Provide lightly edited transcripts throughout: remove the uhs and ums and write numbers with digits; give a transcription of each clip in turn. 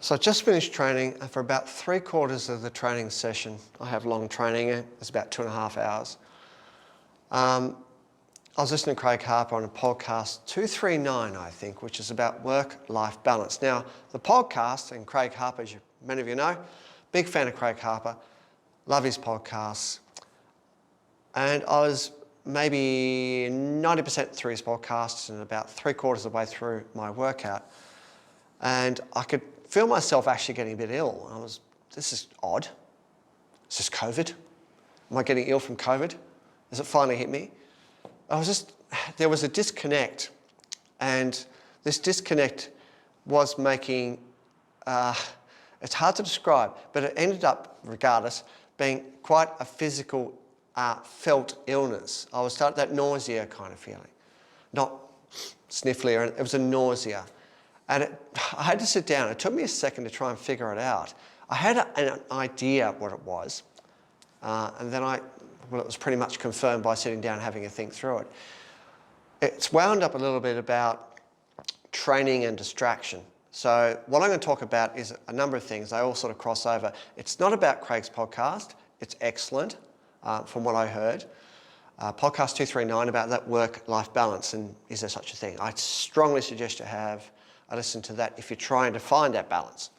So I just finished training, and for about 3/4 of the training session, I have long training, it's about 2.5 hours. I was listening to Craig Harper on a podcast 239, I think, which is about work-life balance. Now, the podcast, and Craig Harper, as many of you know, big fan of Craig Harper, love his podcasts. And I was maybe 90% through his podcasts and about 3/4 of the way through my workout. And I could feel myself actually getting a bit ill. This is odd. Is this COVID? Am I getting ill from COVID? Has it finally hit me? There was a disconnect, and this disconnect was making, it's hard to describe, but it ended up, regardless, being quite a physical, felt illness. I was starting that nausea kind of feeling, not sniffly, it was a nausea. And I had to sit down. It took me a second to try and figure it out. I had an idea what it was, and then it was pretty much confirmed by sitting down and having a think through it. It's wound up a little bit about training and distraction. So what I'm going to talk about is a number of things. They all sort of cross over. It's not about Craig's podcast. It's excellent, from what I heard. Podcast 239 about that work-life balance, and is there such a thing? I strongly suggest you have a listen to that if you're trying to find that balance.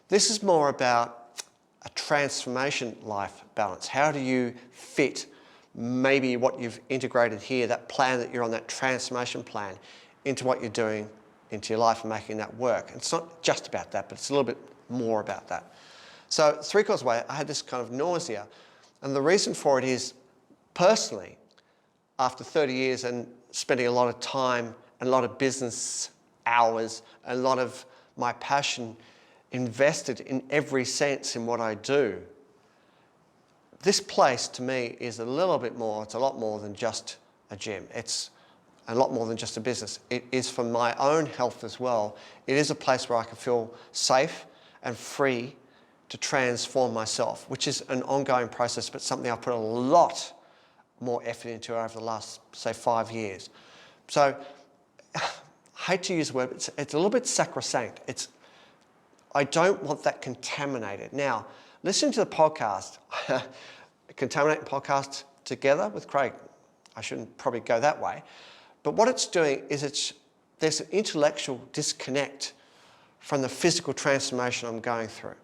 This is more about a transformation life balance. How do you fit maybe what you've integrated here, that plan that you're on, that transformation plan, into what you're doing into your life and making that work? And it's not just about that, but it's a little bit more about that. So 3/4 away, I had this kind of nausea. And the reason for it is, personally, after 30 years and spending a lot of time and a lot of business hours, and a lot of my passion invested in every sense in what I do, this place to me is a little bit more, it's a lot more than just a gym. It's a lot more than just a business. It is for my own health as well. It is a place where I can feel safe and free to transform myself, which is an ongoing process, but something I've put a lot more effort into over the last, say, 5 years. So, I hate to use the word, but it's a little bit sacrosanct. I don't want that contaminated. Now, listening to the podcast, contaminating podcast together with Craig, I shouldn't probably go that way, but what it's doing is there's an intellectual disconnect from the physical transformation I'm going through.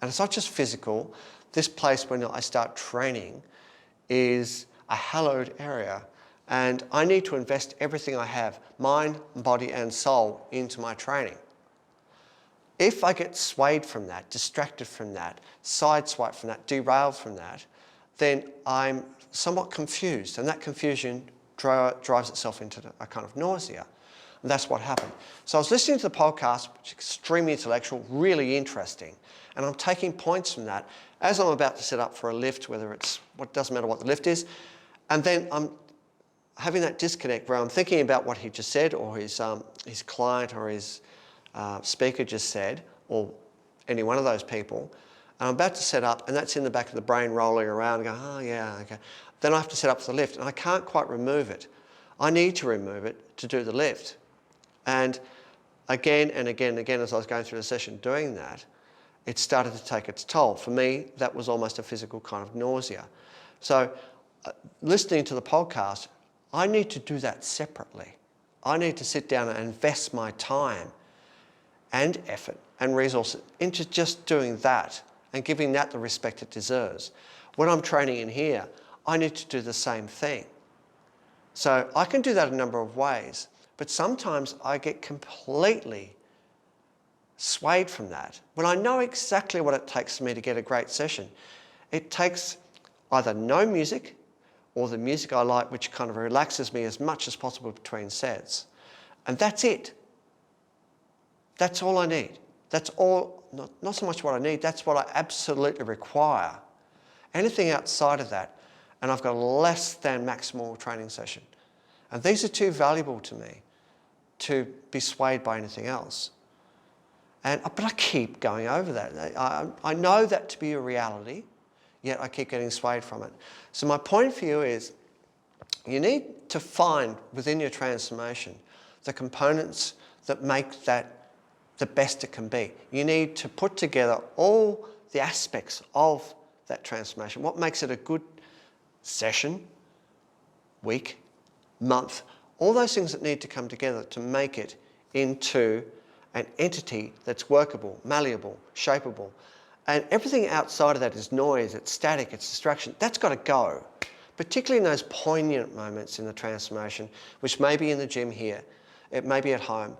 And it's not just physical. This place, when I start training, is a hallowed area. And I need to invest everything I have, mind, body, and soul, into my training. If I get swayed from that, distracted from that, sideswiped from that, derailed from that, then I'm somewhat confused. And that confusion drives itself into a kind of nausea. And that's what happened. So I was listening to the podcast, which is extremely intellectual, really interesting. And I'm taking points from that as I'm about to set up for a lift, doesn't matter what the lift is. And then I'm having that disconnect where I'm thinking about what he just said, or his client or his speaker just said, or any one of those people. And I'm about to set up, and that's in the back of the brain rolling around and going, oh yeah, okay. Then I have to set up for the lift, and I can't quite remove it. I need to remove it to do the lift. And again and again and again, as I was going through the session doing that, it started to take its toll. For me, that was almost a physical kind of nausea. So listening to the podcast, I need to do that separately. I need to sit down and invest my time and effort and resources into just doing that and giving that the respect it deserves. When I'm training in here, I need to do the same thing. So I can do that a number of ways, but sometimes I get completely swayed from that. When I know exactly what it takes for me to get a great session, it takes either no music, or the music I like, which kind of relaxes me as much as possible between sets. And that's it. That's all I need. That's all, not so much what I need, that's what I absolutely require. Anything outside of that, and I've got a less than maximal training session. And these are too valuable to me to be swayed by anything else. But I keep going over that. I know that to be a reality, yet I keep getting swayed from it. So my point for you is, you need to find within your transformation the components that make that the best it can be. You need to put together all the aspects of that transformation. What makes it a good session, week, month, all those things that need to come together to make it into an entity that's workable, malleable, shapeable. And everything outside of that is noise, it's static, it's distraction. That's got to go, particularly in those poignant moments in the transformation, which may be in the gym here, it may be at home,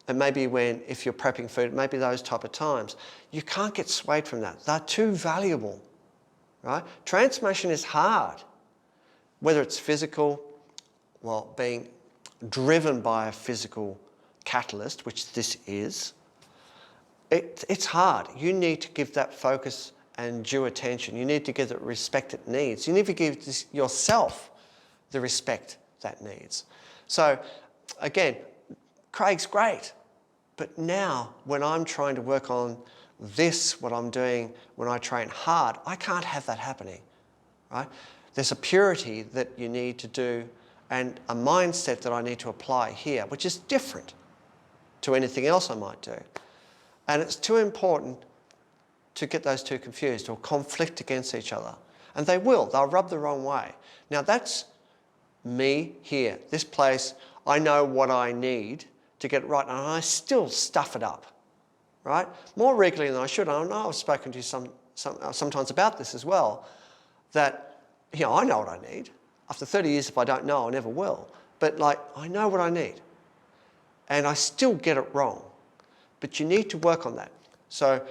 it may be when, if you're prepping food, it may be those type of times. You can't get swayed from that. They're too valuable, right? Transformation is hard, whether it's physical, well, being driven by a physical catalyst, which this is. It's hard. You need to give that focus and due attention. You need to give it respect it needs. You need to give yourself the respect that needs. So again, Craig's great, but now when I'm trying to work on this, what I'm doing when I train hard, I can't have that happening, right? There's a purity that you need to do and a mindset that I need to apply here, which is different to anything else I might do. And it's too important to get those two confused or conflict against each other. And they will, they'll rub the wrong way. Now that's me here, this place. I know what I need to get it right, and I still stuff it up, right? More regularly than I should. I know I've spoken to you sometimes about this as well, that, you know, I know what I need. After 30 years, if I don't know, I never will. But like, I know what I need, and I still get it wrong. But you need to work on that. So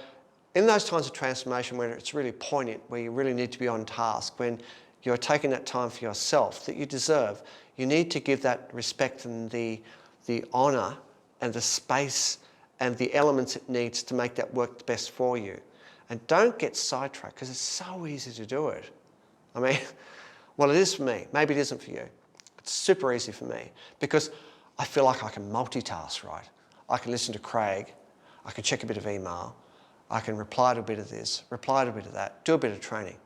in those times of transformation where it's really poignant, where you really need to be on task, when you're taking that time for yourself that you deserve, you need to give that respect and the honour and the space and the elements it needs to make that work best for you. And don't get sidetracked, because it's so easy to do it. I mean, well, it is for me. Maybe it isn't for you. It's super easy for me because I feel like I can multitask, right? I can listen to Craig, I can check a bit of email, I can reply to a bit of this, reply to a bit of that, do a bit of training.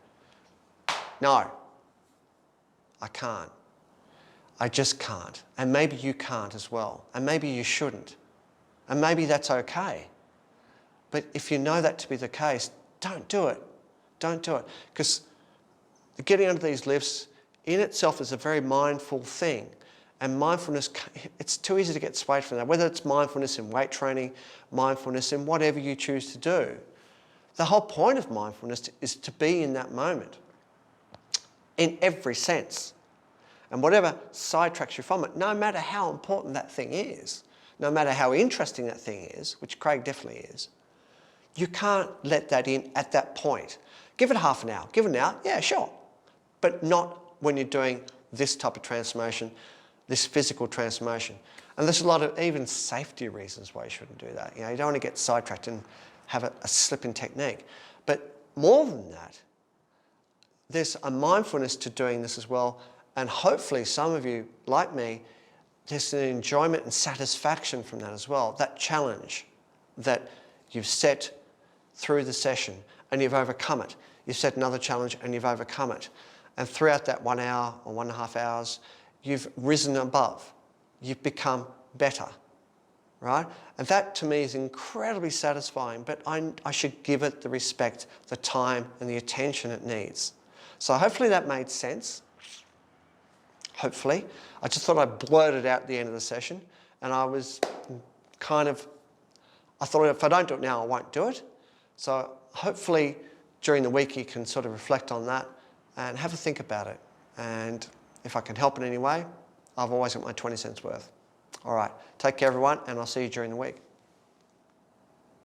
No, I can't. I just can't. And maybe you can't as well. And maybe you shouldn't. And maybe that's okay. But if you know that to be the case, don't do it. Don't do it. Because getting under these lifts in itself is a very mindful thing. And mindfulness, it's too easy to get swayed from that. Whether it's mindfulness in weight training, mindfulness in whatever you choose to do. The whole point of mindfulness is to be in that moment, in every sense. And whatever sidetracks you from it, no matter how important that thing is, no matter how interesting that thing is, which Craig definitely is, you can't let that in at that point. Give it half an hour. Give it an hour, yeah, sure. But not when you're doing this type of transformation, this physical transformation. And there's a lot of even safety reasons why you shouldn't do that. You know, you don't want to get sidetracked and have a slip in technique. But more than that, there's a mindfulness to doing this as well. And hopefully some of you, like me, there's an enjoyment and satisfaction from that as well. That challenge that you've set through the session and you've overcome it. You've set another challenge and you've overcome it. And throughout that 1 hour or 1.5 hours, you've risen above. You've become better, right? And that to me is incredibly satisfying, but I should give it the respect, the time and the attention it needs. So hopefully that made sense. Hopefully. I just thought I'd blurt it out at the end of the session, and I was kind of, I thought if I don't do it now, I won't do it. So hopefully during the week you can sort of reflect on that and have a think about it. And if I can help in any way, I've always got my 20 cents worth. All right, take care everyone, and I'll see you during the week.